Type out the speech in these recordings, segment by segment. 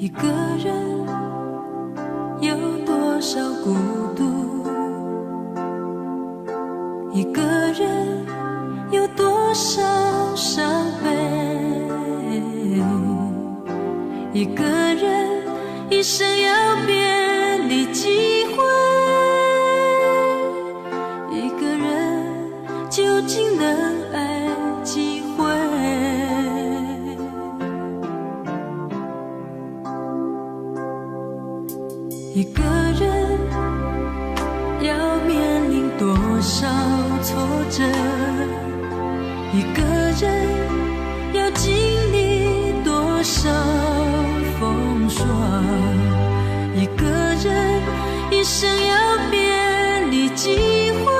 一个人有多少孤独，一个人有多少伤悲，一个人一生要别离几回，一个人究竟能爱几回？一个人要面临多少挫折，一个人要经历多少风霜，一个人一生要别离几回，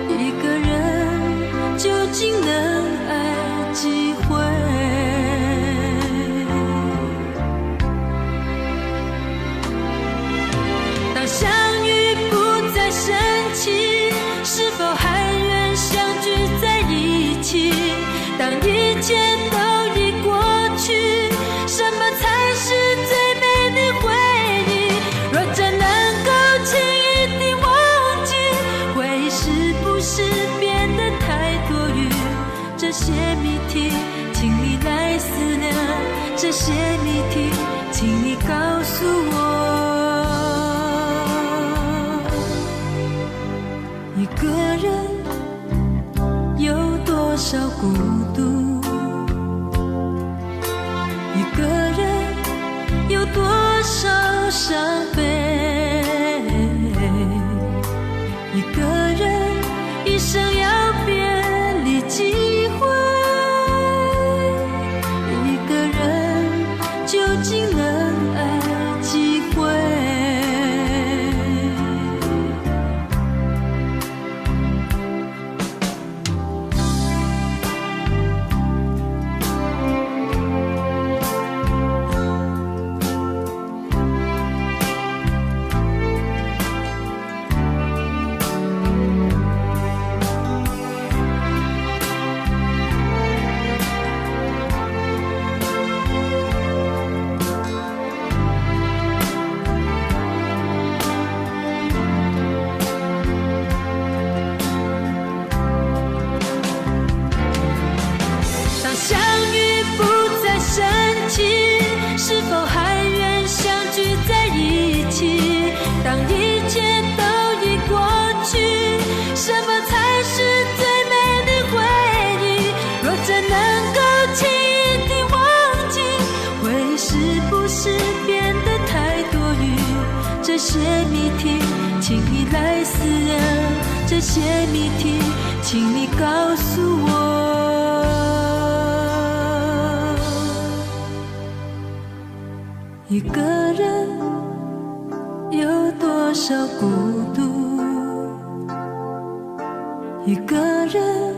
一个人究竟能爱几回？当相遇不再深情，是否还愿相聚在一起？当一切都已过去，什么才是最美的回忆？若真能够轻易地忘记，回忆是不是变得太多余？这些谜题，请你来思量，这些谜题，请你告诉我。一个人有多少孤独，一个人有多少伤悲，一个人一生要别离几回，一个人究竟能爱几回？相遇不再深情，是否还愿相聚在一起？当一切都已过去，什么才是最美的回忆？若真能够轻易地忘记，回忆是不是变得太多余？这些谜题，请你来思量，这些谜题，请你告诉我。一个人有多少孤独，一个人